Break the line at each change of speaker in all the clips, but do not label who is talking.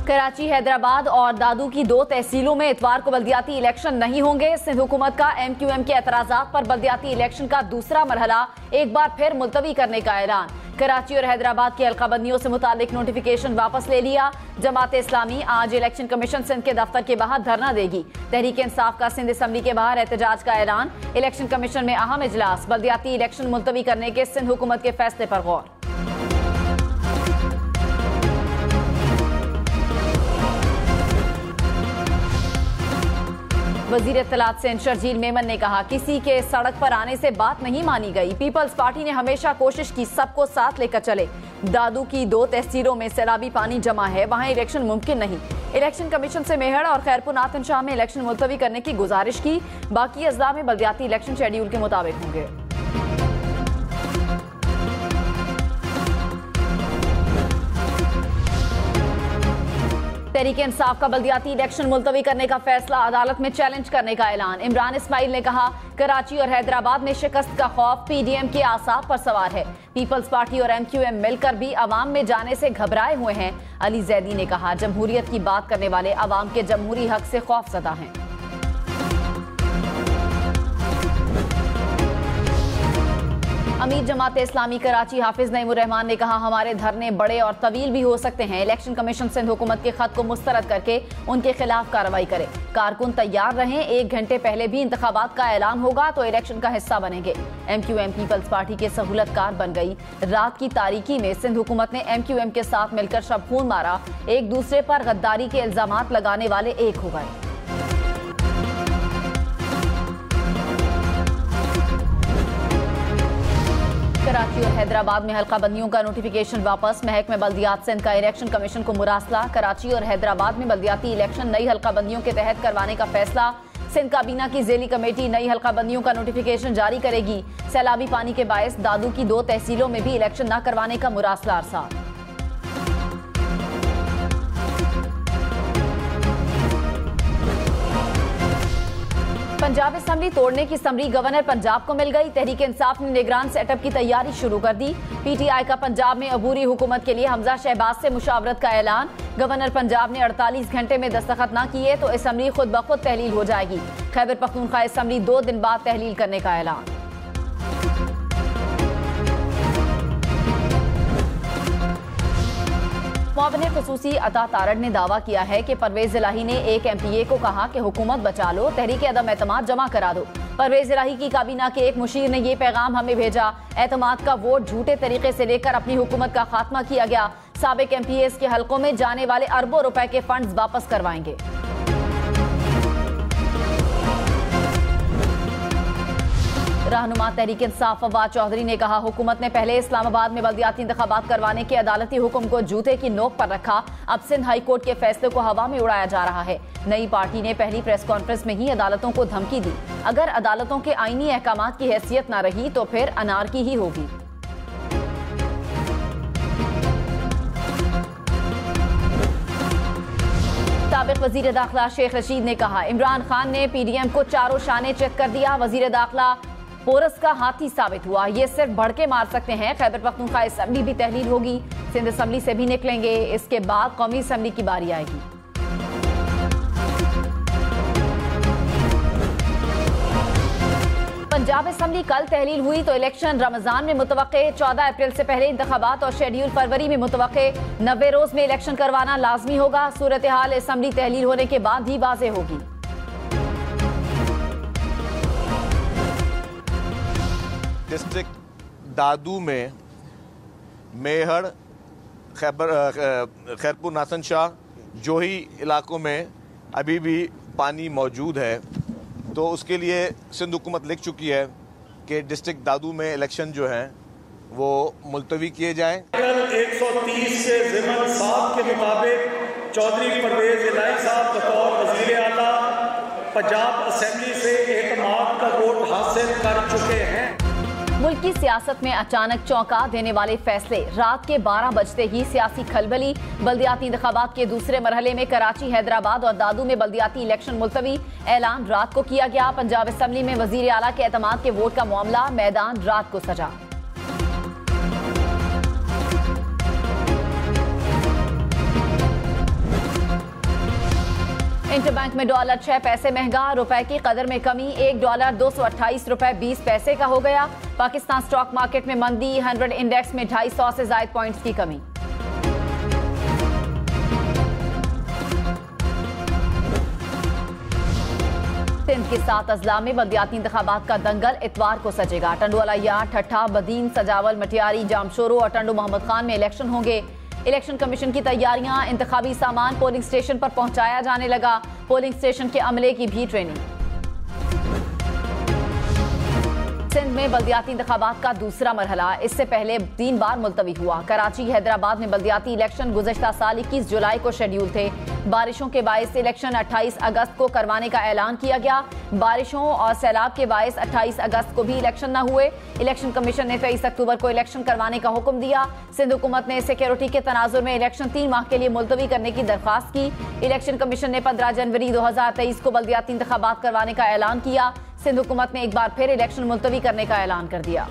कराची, हैदराबाद और दादू की 2 तहसीलों में इतवार को बल्दियाती इलेक्शन नहीं होंगे। सिंध हुकूमत का MQM के एतराजात पर बल्दियाती इलेक्शन का दूसरा मरहला एक बार फिर मुलतवी करने का ऐलान। कराची और हैदराबाद की हल्काबंदियों से मुतालिक नोटिफिकेशन वापस ले लिया। जमात इस्लामी आज इलेक्शन कमीशन सिंध के दफ्तर के बाहर धरना देगी। तहरीक इंसाफ का सिंध असम्बली के बाहर एहतजाज का ऐलान। इलेक्शन कमीशन में अहम इजलास। बल्दियाती इलेक्शन मुलतवी करने के सिंध हुकूमत के फैसले पर गौर। वजीर इत्तलात सिंध शर्जील मेमन ने कहा, किसी के सड़क पर आने से बात नहीं मानी गई। पीपल्स पार्टी ने हमेशा कोशिश की सबको साथ लेकर चले। दादू की 2 तहसीलों में सैलाबी पानी जमा है, वहां इलेक्शन मुमकिन नहीं। इलेक्शन कमीशन से मेहड़ और खैरपुर नातन शाह में इलेक्शन मुलतवी करने की गुजारिश की। बाकी अजला में बल्दियाती इलेक्शन शेड्यूल के मुताबिक होंगे। तहरीक इंसाफ का बल्दियाती इलेक्शन मुलतवी करने का फैसला अदालत में चैलेंज करने का ऐलान। इमरान इस्माइल ने कहा, कराची और हैदराबाद में शिकस्त का खौफ PDM के आसाब पर सवार है। पीपल्स पार्टी और MQM मिलकर भी अवाम में जाने से घबराए हुए हैं। अली जैदी ने कहा, जमहूरियत की बात करने वाले अवाम के जमहूरी हक से खौफजदा हैं। अमीर जमात इस्लामी कराची हाफिज नईमुर रहमान ने कहा, हमारे धरने बड़े और तवील भी हो सकते हैं। इलेक्शन कमीशन सिंध हुकूमत के खत को मुस्तरद करके उनके खिलाफ कार्रवाई करे। कारकुन तैयार रहें, 1 घंटे पहले भी इंतखाबात का ऐलान होगा तो इलेक्शन का हिस्सा बनेंगे। MQM पीपल्स पार्टी के सहूलतकार बन गई। रात की तारीकी में सिंध हुकूमत ने MQM के साथ मिलकर शब खून मारा। एक दूसरे पर गद्दारी के इल्जामात लगाने वाले एक हो गए। कराची और हैदराबाद में हल्काबंदियों का नोटिफिकेशन वापस। महकमे बल्दियात सिंध का इलेक्शन कमीशन को मुरासला। कराची और हैदराबाद में बल्दियाती इलेक्शन नई हल्काबंदियों के तहत करवाने का फैसला। सिंध काबीना की ज़ेली कमेटी नई हल्काबंदियों का नोटिफिकेशन जारी करेगी। सैलाबी पानी के बायस दादू की 2 तहसीलों में भी इलेक्शन न करवाने का मुरासला अरसा। पंजाब असम्बली तोड़ने की समरी गवर्नर पंजाब को मिल गई। तहरीक इंसाफ ने निगरान सेटअप की तैयारी शुरू कर दी। PTI का पंजाब में अबूरी हुकूमत के लिए हमजा शहबाज से मुशावरत का ऐलान। गवर्नर पंजाब ने 48 घंटे में दस्तखत न किए तो असम्बली खुद ब खुद तहलील हो जाएगी। खैबर पख्तूनख्वा असम्बली 2 दिन बाद तहलील करने का ऐलान। मुआविन खुसूसी अता तारड़ ने दावा किया है कि परवेज इलाही ने एक MPA को कहा कि हुकूमत बचा लो, तहरीक अदम एतमाद जमा करा दो। परवेज इलाही की काबीना के एक मुशीर ने यह पैगाम हमें भेजा, एतमाद का वोट झूठे तरीके से लेकर अपनी हुकूमत का खात्मा किया गया। साबिक MPAs के हलकों में जाने वाले अरबों रुपए के फंड्स वापस करवाएंगे। रहनुमा तहरीक इंसाफ फवाद चौधरी ने कहा, हुकूमत ने पहले इस्लामाबाद में बल्दियाती इंतखाबात करवाने के अदालती हुक्म को जूते की नोक पर रखा। अब सिंध हाई कोर्ट के फैसले को हवा में उड़ाया जा रहा है। नई पार्टी ने पहली प्रेस कॉन्फ्रेंस में ही अदालतों को धमकी दी, अगर अदालतों के आईनी अहकामात की हैसियत न रही तो फिर अनारकी ही होगी। साबिक वजीर दाखिला शेख रशीद ने कहा, इमरान खान ने PDM को चारों शाने चित कर दिया। वजीर दाखिला पोरस का हाथी साबित हुआ, ये सिर्फ भड़के मार सकते हैं। खैबर पख्तूनख्वा असम्बली भी तहलील होगी। सिंध असम्बली से भी निकलेंगे। इसके बाद कौमी असम्बली की बारी आएगी। पंजाब असम्बली कल तहलील हुई तो इलेक्शन रमजान में मुतवक्के। 14 अप्रैल से पहले इंतखाबात और शेड्यूल फरवरी में मुतवक्के। 90 रोज में इलेक्शन करवाना लाजमी होगा। सूरत हाल असम्बली तहलील होने के बाद ही वाज़ेह होगी।
डिस्ट्रिक्ट दादू में मेहड़, खैरपुर नासन शाह, जोही इलाकों में अभी भी पानी मौजूद है, तो उसके लिए सिंध हुकूमत लिख चुकी है कि डिस्ट्रिक्ट दादू में इलेक्शन जो हैं वो मुलतवी किए जाएं।
130 से ज़िमन साहब के मुताबिक चौधरी परवेज इलाही साहब बतौर वज़ीर आला पंजाब असम्बली से एतमाद का वोट हासिल कर चुके हैं।
मुल्क की सियासत में अचानक चौंका देने वाले फैसले। रात के 12 बजते ही सियासी खलबली। बल्दियाती इंतखाबात के दूसरे मरहले में कराची, हैदराबाद और दादू में बल्दियाती इलेक्शन मुलतवी। ऐलान रात को किया गया। पंजाब असम्बली में वजीर आला के एतमाद के वोट का मामला। मैदान रात को सजा। इंटरबैंक में डॉलर 6 पैसे महंगा, रुपए की कदर में कमी, $1 228 रुपए 20 पैसे का हो गया। पाकिस्तान स्टॉक मार्केट में मंदी, 100 इंडेक्स में 250 से ज्यादा पॉइंट्स की कमी। सिंध के 7 अजला में बल्दियाती इंतखाबात का दंगल इतवार को सजेगा। टंडवाला यार्ड, ठट्ठा, बदीन, सजावल, मटियारी, जामशोरो और टंडो मोहम्मद खान में इलेक्शन होंगे। इलेक्शन कमीशन की तैयारियां, इंतखाबी सामान पोलिंग स्टेशन पर पहुंचाया जाने लगा। पोलिंग स्टेशन के अमले की भी ट्रेनिंग। सिंध में बल्दियाती इंतखाबात का दूसरा मरहला इससे पहले 3 बार मुलतवी हुआ। कराची, हैदराबाद में बल्दियाती इलेक्शन गुज़श्ता साल 21 जुलाई को शेड्यूल थे। बारिशों के बायस इलेक्शन 28 अगस्त को करवाने का ऐलान किया गया। बारिशों और सैलाब के बायस 28 अगस्त को भी इलेक्शन न हुए। इलेक्शन कमीशन ने 23 अक्टूबर को इलेक्शन करवाने का हुक्म दिया। सिंध हुकूमत ने सिक्योरिटी के तनाजुर में इलेक्शन 3 माह के लिए मुलतवी करने की दरख्वास्त की। इलेक्शन कमीशन ने 15 जनवरी 2023 को बल्दियाती इंतखाबात करवाने का ऐलान किया। सिंध हुकूमत ने एक बार फिर इलेक्शन मुलतवी करने का ऐलान कर दिया।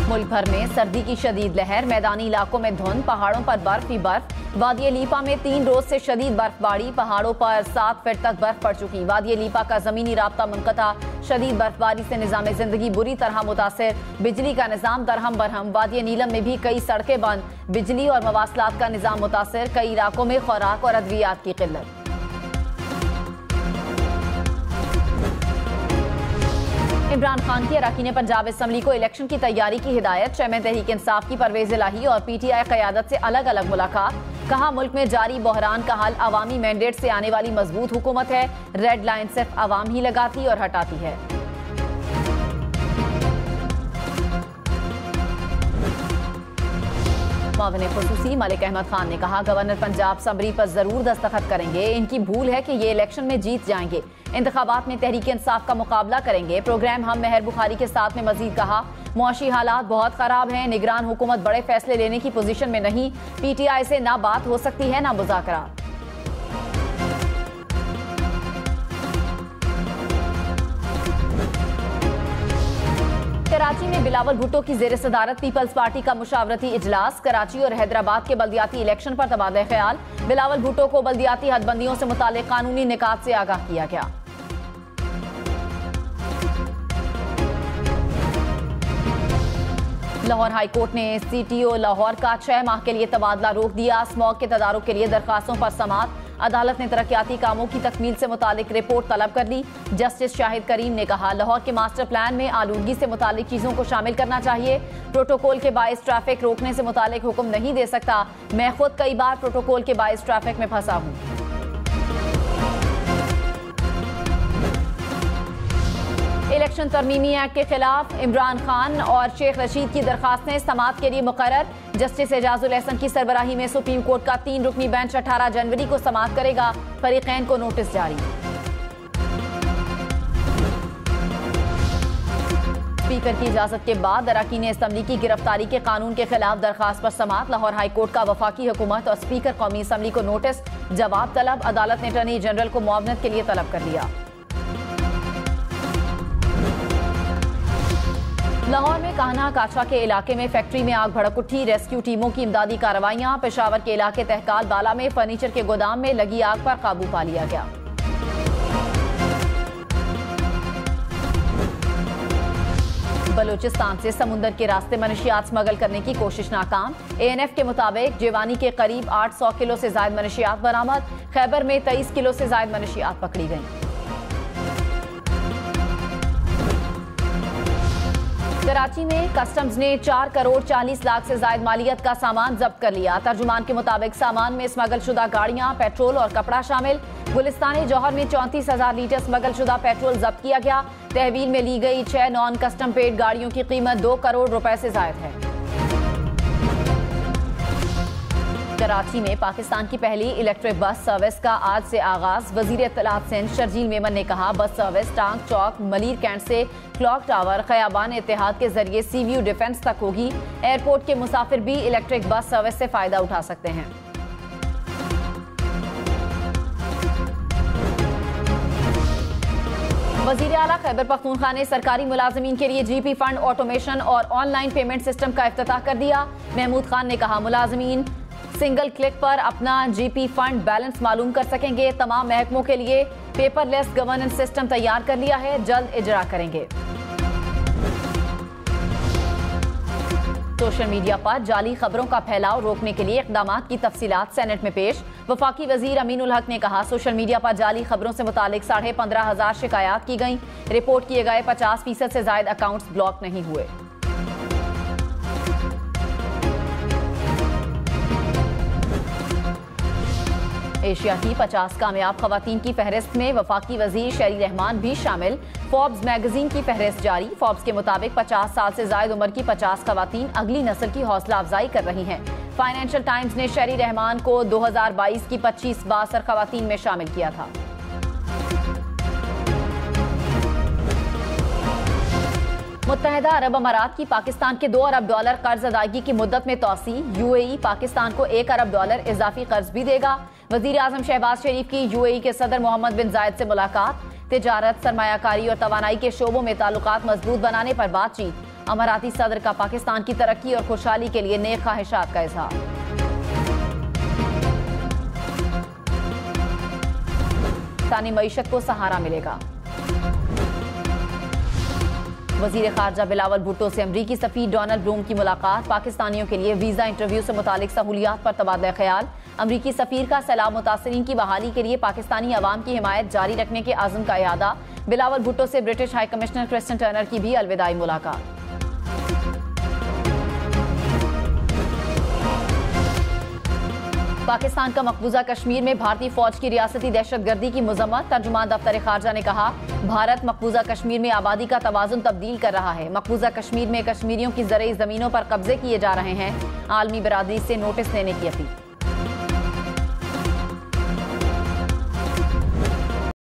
मुल्क भर में सर्दी की शदीद लहर, मैदानी इलाकों में धुंध, पहाड़ों पर बर्फ ही बर्फ। वादी लीपा में 3 रोज से शदीद बर्फबारी, पहाड़ों पर 7 फीट तक बर्फ पड़ चुकी। वादी लीपा का जमीनी राब्ता मुनक़ता, शदीद बर्फबारी से निज़ाम जिंदगी बुरी तरह मुतासिर, बिजली का निज़ाम दरहम बरहम। वादी नीलम में भी कई सड़कें बंद, बिजली और मवासलात का निज़ाम मुतासिर। कई इलाकों में खुराक और अद्वियात की किल्लत। इमरान खान की अरकान पंजाब असम्बली को इलेक्शन की तैयारी की हिदायत। चेयरमैन तहरीक इंसाफ की परवेज इलाही और PTI क़यादत से अलग अलग मुलाकात। कहा, मुल्क में जारी बहरान का हल अवामी मैंडेट से आने वाली मजबूत हुकूमत है। रेड लाइन सिर्फ अवाम ही लगाती और हटाती है। मुआविन खुसूसी मलिक अहमद खान ने कहा, गवर्नर पंजाब असम्बली पर जरूर दस्तखत करेंगे। इनकी भूल है कि ये इलेक्शन में जीत जाएंगे। इंतखाबात में तहरीक इंसाफ का मुकाबला करेंगे। प्रोग्राम हम मेहर बुखारी के साथ में मजीद कहा, मुआशी हालात बहुत खराब हैं। निगरान हुकूमत बड़े फैसले लेने की पोजीशन में नहीं। PTI से ना बात हो सकती है ना मुज़ाकरात। कराची में बिलावल भुट्टो की ज़ेर सदारत पीपल्स पार्टी का मुशावरती इजलास। कराची और हैदराबाद के बल्दियाती इलेक्शन पर तबादला ख्याल। बिलावल भुट्टो को बल्दियाती हदबंदियों से मुताल्लिक कानूनी निकात से आगाह किया गया। लाहौर हाई कोर्ट ने CTO लाहौर का 6 माह के लिए तबादला रोक दिया। स्मॉग के तदारुक के लिए दरखास्तों पर समाअत। अदालत ने तरक्याती कामों की तकमील से मुतालिक रिपोर्ट तलब कर ली। जस्टिस शाहिद करीम ने कहा, लाहौर के मास्टर प्लान में आलूदगी से मुतालिक चीजों को शामिल करना चाहिए। प्रोटोकॉल के बायस ट्रैफिक रोकने से मुतालिक हुक्म नहीं दे सकता। मैं खुद कई बार प्रोटोकॉल के बायस ट्रैफिक में फंसा हूँ। इलेक्शन तरमीमी एक्ट के खिलाफ इमरान खान और शेख रशीद की दरखास्तें समाअत के लिए मुकर्रर। जस्टिस एजाजुल एहसन की सरबराही में सुप्रीम कोर्ट का 3 रुकनी बेंच 18 जनवरी को समाअत करेगा। फरीकैन को नोटिस जारी। स्पीकर की इजाजत के बाद अरकान असम्बली की गिरफ्तारी के कानून के खिलाफ दरखास्त पर समाअत। लाहौर हाई कोर्ट का वफाकी हुकूमत और स्पीकर कौमी असम्बली को नोटिस, जवाब तलब। अदालत ने अटॉर्नी जनरल को मुआवनत के लिए तलब कर लिया। लाहौर में कान्हा काछा के इलाके में फैक्ट्री में आग भड़क उठी। रेस्क्यू टीमों की इमदादी कार्रवाइयां। पेशावर के इलाके तहकाल बाला में फर्नीचर के गोदाम में लगी आग पर काबू पा लिया गया। बलूचिस्तान से समुंदर के रास्ते मनशियात स्मगल करने की कोशिश नाकाम। ANF के मुताबिक जेवानी के करीब 800 किलो से ज्यादा मनशियात बरामद। खैबर में 23 किलो से ज्यादा मनशियात पकड़ी गई। कराची में कस्टम्स ने 4 करोड़ 40 लाख से ज्यादा मालियत का सामान जब्त कर लिया। तर्जुमान के मुताबिक सामान में स्मगल शुदा गाड़ियां, पेट्रोल और कपड़ा शामिल। गुलिस्तानी जौहर में 34,000 लीटर स्मगल शुदा पेट्रोल जब्त किया गया। तहवील में ली गई 6 नॉन कस्टम पेड गाड़ियों की कीमत 2 करोड़ रुपए से ज्यादा है। कराची में पाकिस्तान की पहली इलेक्ट्रिक बस सर्विस का आज से आगाज। वजीर इत्तलात सिंध शर्जील मेमन ने कहा, बस सर्विस टांग चौक मलीर कैंट से क्लॉक टावर खयाबान इत्तेहाद के जरिए सीव्यू डिफेंस तक होगी। एयरपोर्ट के मुसाफिर भी इलेक्ट्रिक बस सर्विस से फायदा उठा सकते हैं। वजीर आला खैबर पख्तूनख्वा ने सरकारी मुलाजमीन के लिए जीपी फंड ऑटोमेशन और ऑनलाइन पेमेंट सिस्टम का इफ्तिताह कर दिया। महमूद खान ने कहा, मुलाजमीन सिंगल क्लिक पर अपना जीपी फंड बैलेंस मालूम कर सकेंगे। तमाम महकमों के लिए पेपरलेस गवर्नेंस सिस्टम तैयार कर लिया है, जल्द इजरा करेंगे। सोशल मीडिया पर जाली खबरों का फैलाव रोकने के लिए इक़दामात की तफसीलात सेनेट में पेश। वफाकी वजीर अमीनुल हक ने कहा, सोशल मीडिया पर जाली खबरों से मुतालिक 15,500 शिकायत की गई। रिपोर्ट किए गए 50% से ज्यादा अकाउंट्स ब्लॉक नहीं हुए। एशिया की 50 कामयाब खवातीन की फहरिस्त में वफाकी वजीर शेरी रहमान भी शामिल। फोर्ब्स मैगजीन की फहरिस्त जारी। फोर्ब्स के मुताबिक 50 साल से ज्यादा उम्र की 50 खवातीन अगली नस्ल की हौसला अफजाई कर रही हैं। फाइनेंशियल टाइम्स ने शेरी रहमान को 2022 की 25 बासर खवातीन में शामिल किया था। मुत्तहिदा अरब अमारात की पाकिस्तान के $2 अरब कर्ज अदायगी की मुद्दत में तौसी। यूएई पाकिस्तान को $1 अरब इजाफी कर्ज भी देगा। वजीर आजम शहबाज शरीफ की यूएई के सदर मोहम्मद बिन जायद से मुलाकात। तिजारत, सरमायाकारी और तवानाई के शोबों में ताल्लुकात मजबूत बनाने पर बातचीत। अमाराती सदर का पाकिस्तान की तरक्की और खुशहाली के लिए नेक ख्वाहिशात का इजहार। पाकिस्तानी मईशत को सहारा मिलेगा। वजीर खारजा बिलावल भुट्टो से अमरीकी सफीर डोनाल्ड ब्लूम की मुलाकात। पाकिस्तानियों के लिए वीजा इंटरव्यू से मुतालिक सहूलियात पर तबादला ख्याल। अमरीकी सफीर का सैलाब मुतासरीन की बहाली के लिए पाकिस्तानी अवाम की हिमायत जारी रखने के आज़म का इरादा। बिलावल भुट्टो से British high commissioner Christian Turner की भी अलविदाई मुलाकात। पाकिस्तान का मकबूजा कश्मीर में भारतीय फौज की रियासती दहशतगर्दी की मुजम्मत। तर्जुमान दफ्तर खारजा ने कहा, भारत मकबूजा कश्मीर में आबादी का तवाजुन तब्दील कर रहा है। मकबूजा कश्मीर में कश्मीरियों की ज़रई ज़मीनों पर कब्जे किए जा रहे हैं। आलमी बरादरी से नोटिस लेने की अपील।